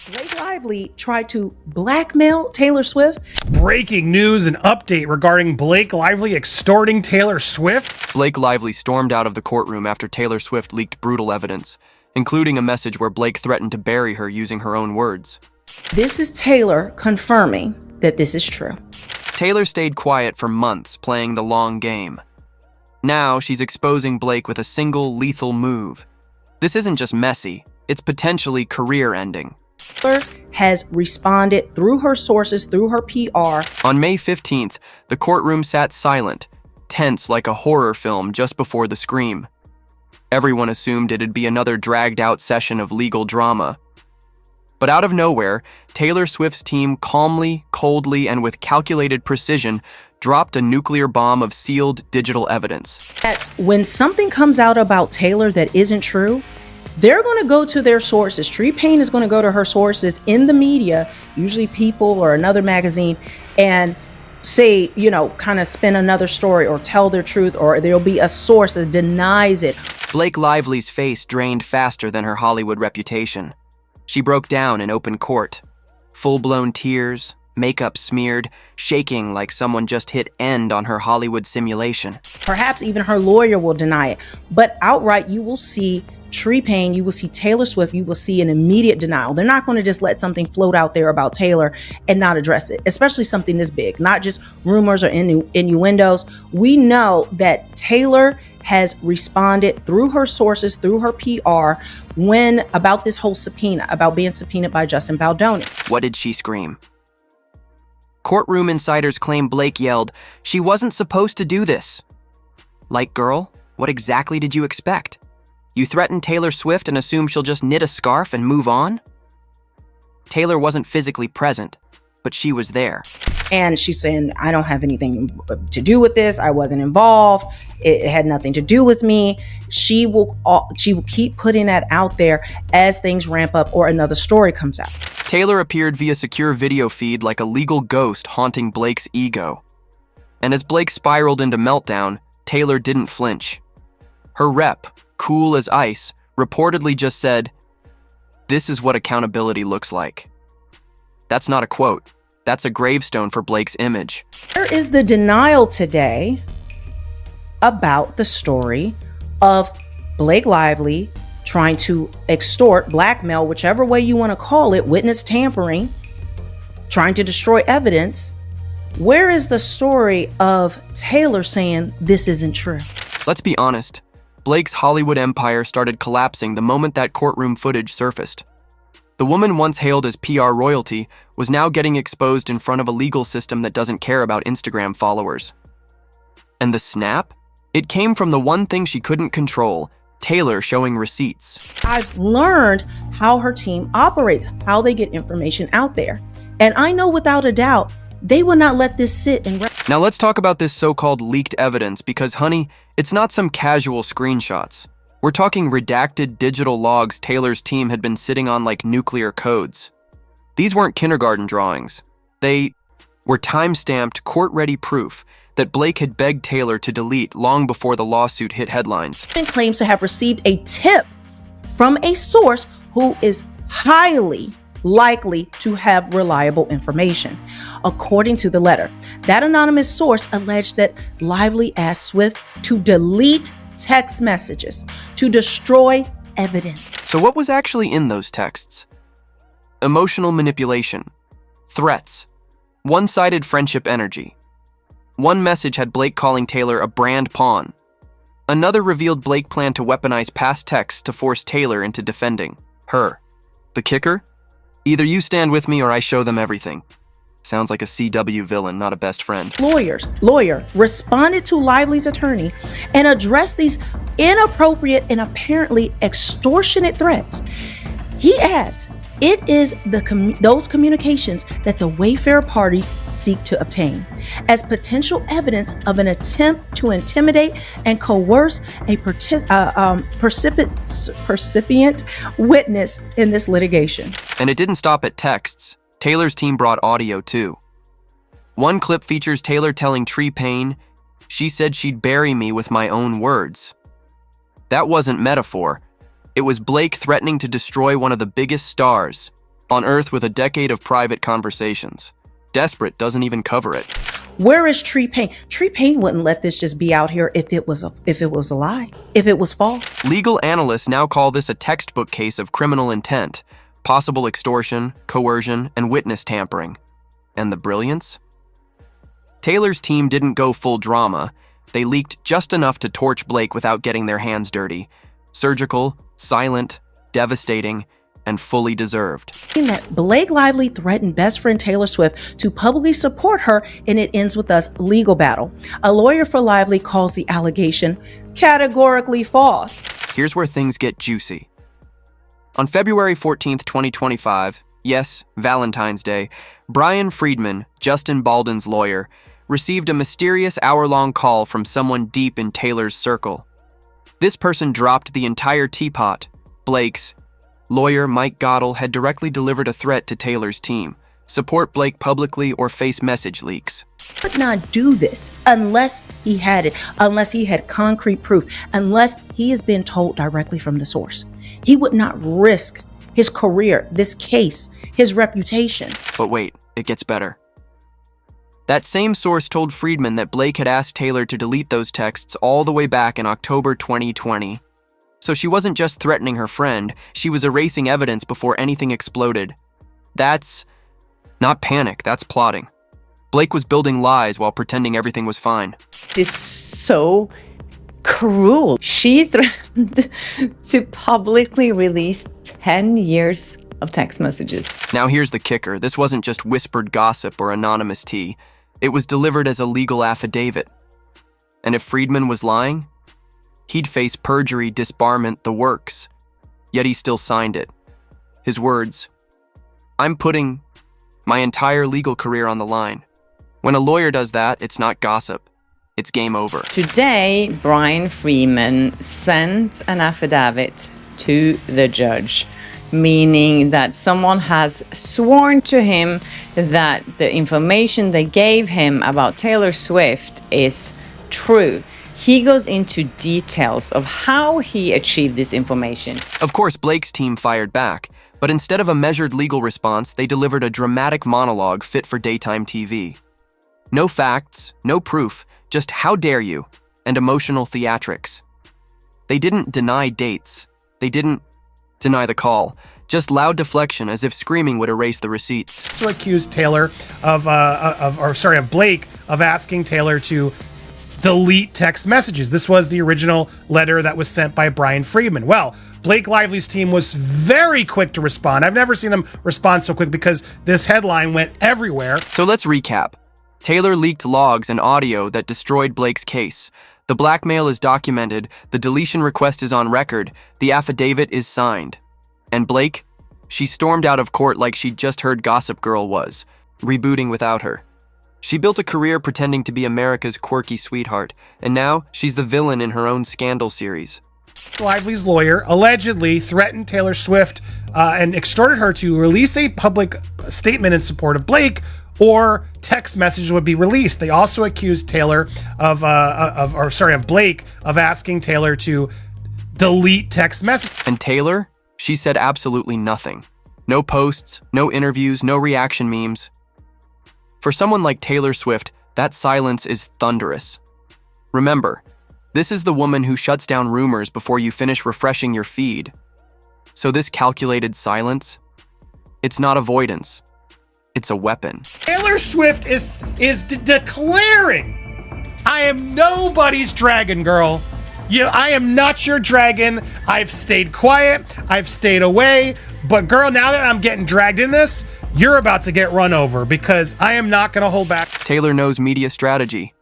Blake Lively tried to blackmail Taylor Swift. Breaking news and update regarding Blake Lively extorting Taylor Swift. Blake Lively stormed out of the courtroom after Taylor Swift leaked brutal evidence, including a message where Blake threatened to bury her using her own words. This is Taylor confirming that this is true. Taylor stayed quiet for months, playing the long game. Now she's exposing Blake with a single lethal move. This isn't just messy, it's potentially career-ending. Taylor has responded through her sources, through her PR. On May 15th, the courtroom sat silent, tense like a horror film just before the scream. Everyone assumed it'd be another dragged-out session of legal drama. But out of nowhere, Taylor Swift's team calmly, coldly, and with calculated precision dropped a nuclear bomb of sealed digital evidence. When something comes out about Taylor that isn't true, they're going to go to their sources. T-Pain is going to go to her sources in the media, usually People or another magazine, and say, kind of spin another story or tell their truth, or there'll be a source that denies it. Blake Lively's face drained faster than her Hollywood reputation. She broke down in open court. Full-blown tears, makeup smeared, shaking like someone just hit end on her Hollywood simulation. Perhaps even her lawyer will deny it, but outright you will see T-Pain, you will see Taylor Swift, you will see an immediate denial. They're not going to just let something float out there about Taylor and not address it, especially something this big, not just rumors or innuendos. We know that Taylor has responded through her sources, through her PR, about this whole subpoena, about being subpoenaed by Justin Baldoni. What did she scream? Courtroom insiders claim Blake yelled, "She wasn't supposed to do this." Like, girl, what exactly did you expect? You threaten Taylor Swift and assume she'll just knit a scarf and move on? Taylor wasn't physically present, but she was there. And she's saying, I don't have anything to do with this. I wasn't involved. It had nothing to do with me. She will keep putting that out there as things ramp up or another story comes out. Taylor appeared via secure video feed like a legal ghost haunting Blake's ego. And as Blake spiraled into meltdown, Taylor didn't flinch. Her rep, cool as ice, reportedly just said, "This is what accountability looks like." That's not a quote. That's a gravestone for Blake's image. There is the denial today about the story of Blake Lively trying to extort, blackmail, whichever way you want to call it, witness tampering, trying to destroy evidence. Where is the story of Taylor saying this isn't true? Let's be honest. Blake's Hollywood empire started collapsing the moment that courtroom footage surfaced. The woman once hailed as PR royalty was now getting exposed in front of a legal system that doesn't care about Instagram followers. And the snap? It came from the one thing she couldn't control, Taylor showing receipts. I've learned how her team operates, how they get information out there. And I know without a doubt, they will not let this sit and rest. Now let's talk about this so-called leaked evidence because, honey, it's not some casual screenshots. We're talking redacted digital logs Taylor's team had been sitting on like nuclear codes. These weren't kindergarten drawings. They were time-stamped, court-ready proof that Blake had begged Taylor to delete long before the lawsuit hit headlines. And claims to have received a tip from a source who is highly likely to have reliable information. According to the letter, that anonymous source alleged that Lively asked Swift to delete text messages, to destroy evidence. So what was actually in those texts? Emotional manipulation, threats, one-sided friendship energy. One message had Blake calling Taylor a brand pawn. Another revealed Blake planned to weaponize past texts to force Taylor into defending her. The kicker? Either you stand with me or I show them everything. Sounds like a CW villain, not a best friend. Lawyer responded to Lively's attorney and addressed these inappropriate and apparently extortionate threats. He adds, it is those communications that the Wayfair parties seek to obtain as potential evidence of an attempt to intimidate and coerce a percipient witness in this litigation. And it didn't stop at texts. Taylor's team brought audio too. One clip features Taylor telling T-Pain, "She said she'd bury me with my own words." That wasn't metaphor. It was Blake threatening to destroy one of the biggest stars, On Earth with a decade of private conversations. Desperate doesn't even cover it. Where is Tree Payne? Tree Payne wouldn't let this just be out here if it was a lie, if it was false. Legal analysts now call this a textbook case of criminal intent, possible extortion, coercion, and witness tampering. And the brilliance? Taylor's team didn't go full drama. They leaked just enough to torch Blake without getting their hands dirty. Surgical, silent, devastating, and fully deserved. That Blake Lively threatened best friend Taylor Swift to publicly support her, and it ends with us legal battle. A lawyer for Lively calls the allegation categorically false. Here's where things get juicy. On February 14th, 2025, yes, Valentine's Day, Brian Friedman, Justin Baldwin's lawyer, received a mysterious hour-long call from someone deep in Taylor's circle. This person dropped the entire teapot. Blake's lawyer, Mike Gottel, had directly delivered a threat to Taylor's team. Support Blake publicly or face message leaks. Would not do this unless he had it, unless he had concrete proof, unless he has been told directly from the source. He would not risk his career, this case, his reputation. But wait, it gets better. That same source told Friedman that Blake had asked Taylor to delete those texts all the way back in October 2020. So she wasn't just threatening her friend, she was erasing evidence before anything exploded. That's not panic, that's plotting. Blake was building lies while pretending everything was fine. This is so cruel. She threatened to publicly release 10 years of text messages. Now here's the kicker. This wasn't just whispered gossip or anonymous tea. It was delivered as a legal affidavit. And if Friedman was lying, he'd face perjury, disbarment, the works. Yet he still signed it. His words, "I'm putting my entire legal career on the line." When a lawyer does that, it's not gossip. It's game over. Today, Brian Friedman sent an affidavit to the judge, meaning that someone has sworn to him that the information they gave him about Taylor Swift is true. He goes into details of how he achieved this information. Of course, Blake's team fired back, but instead of a measured legal response, they delivered a dramatic monologue fit for daytime TV. No facts, no proof, just "how dare you" and emotional theatrics. They didn't deny dates. They didn't deny the call. Just loud deflection, as if screaming would erase the receipts. Also accused Taylor of Blake of asking Taylor to delete text messages. This was the original letter that was sent by Brian Friedman. Well, Blake Lively's team was very quick to respond. I've never seen them respond so quick because this headline went everywhere. So let's recap. Taylor leaked logs and audio that destroyed Blake's case. The blackmail is documented, the deletion request is on record, the affidavit is signed. And Blake? She stormed out of court like she'd just heard Gossip Girl was, rebooting without her. She built a career pretending to be America's quirky sweetheart, and now she's the villain in her own scandal series. Lively's lawyer allegedly threatened Taylor Swift and extorted her to release a public statement in support of Blake, or text messages would be released. They also accused Taylor of Blake of asking Taylor to delete text messages. And Taylor? She said absolutely nothing. No posts, no interviews, no reaction memes. For someone like Taylor Swift, that silence is thunderous. Remember, this is the woman who shuts down rumors before you finish refreshing your feed. So this calculated silence, it's not avoidance. It's a weapon. Taylor Swift is declaring, "I am nobody's dragon, girl. I am not your dragon. I've stayed quiet. I've stayed away. But girl, now that I'm getting dragged in this, you're about to get run over because I am not going to hold back." Taylor knows media strategy.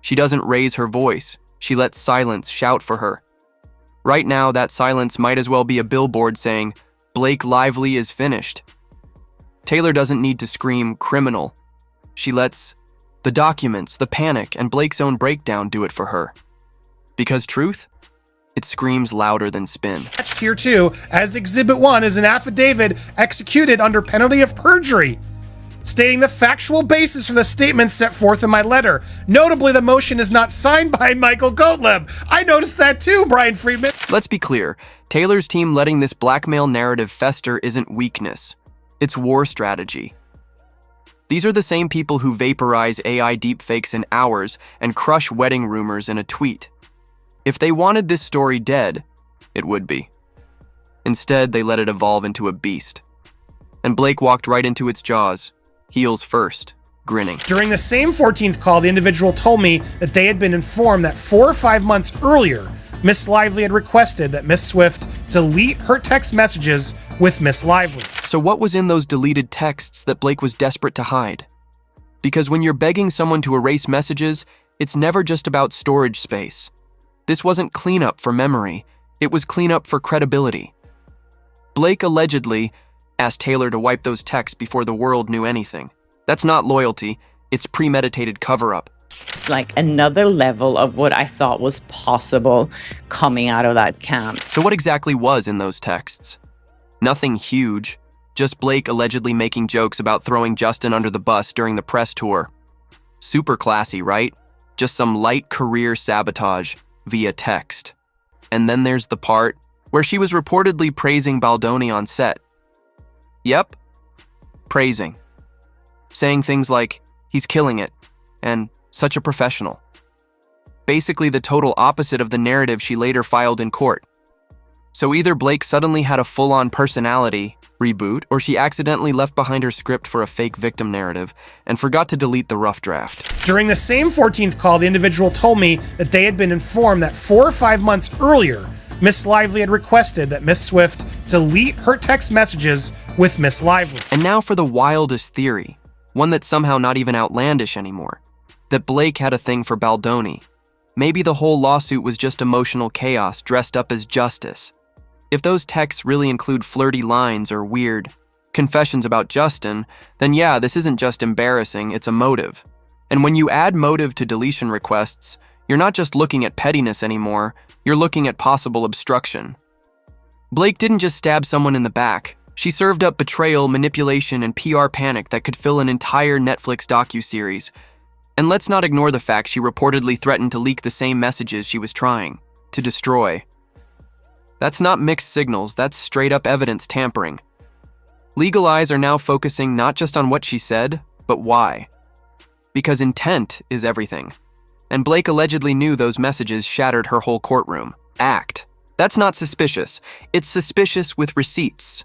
She doesn't raise her voice. She lets silence shout for her. Right now, that silence might as well be a billboard saying, "Blake Lively is finished." Taylor doesn't need to scream criminal. She lets the documents, the panic, and Blake's own breakdown do it for her. Because truth, it screams louder than spin. Here too, as Exhibit 1 is an affidavit executed under penalty of perjury, stating the factual basis for the statements set forth in my letter. Notably, the motion is not signed by Michael Gottlieb. I noticed that too, Brian Friedman. Let's be clear. Taylor's team letting this blackmail narrative fester isn't weakness. It's war strategy. These are the same people who vaporize AI deepfakes in hours and crush wedding rumors in a tweet. If they wanted this story dead, it would be. Instead, they let it evolve into a beast. And Blake walked right into its jaws, heels first, grinning. During the same 14th call, the individual told me that they had been informed that 4 or 5 months earlier, Miss Lively had requested that Miss Swift delete her text messages with Miss Lively. So what was in those deleted texts that Blake was desperate to hide? Because when you're begging someone to erase messages, it's never just about storage space. This wasn't cleanup for memory, it was cleanup for credibility. Blake allegedly asked Taylor to wipe those texts before the world knew anything. That's not loyalty, it's premeditated cover-up. It's like another level of what I thought was possible coming out of that camp. So what exactly was in those texts? Nothing huge, just Blake allegedly making jokes about throwing Justin under the bus during the press tour. Super classy, right? Just some light career sabotage via text. And then there's the part where she was reportedly praising Baldoni on set. Yep, praising. Saying things like, he's killing it, and such a professional. Basically the total opposite of the narrative she later filed in court. So either Blake suddenly had a full-on personality reboot, or she accidentally left behind her script for a fake victim narrative and forgot to delete the rough draft. During the same 14th call, the individual told me that they had been informed that 4 or 5 months earlier, Miss Lively had requested that Miss Swift delete her text messages with Miss Lively. And now for the wildest theory, one that's somehow not even outlandish anymore, that Blake had a thing for Baldoni. Maybe the whole lawsuit was just emotional chaos dressed up as justice. If those texts really include flirty lines or weird confessions about Justin, then yeah, this isn't just embarrassing, it's a motive. And when you add motive to deletion requests, you're not just looking at pettiness anymore, you're looking at possible obstruction. Blake didn't just stab someone in the back. She served up betrayal, manipulation, and PR panic that could fill an entire Netflix docuseries. And let's not ignore the fact she reportedly threatened to leak the same messages she was trying to destroy. That's not mixed signals, that's straight-up evidence tampering. Legal eyes are now focusing not just on what she said, but why. Because intent is everything. And Blake allegedly knew those messages shattered her whole courtroom. Act. That's not suspicious. It's suspicious with receipts.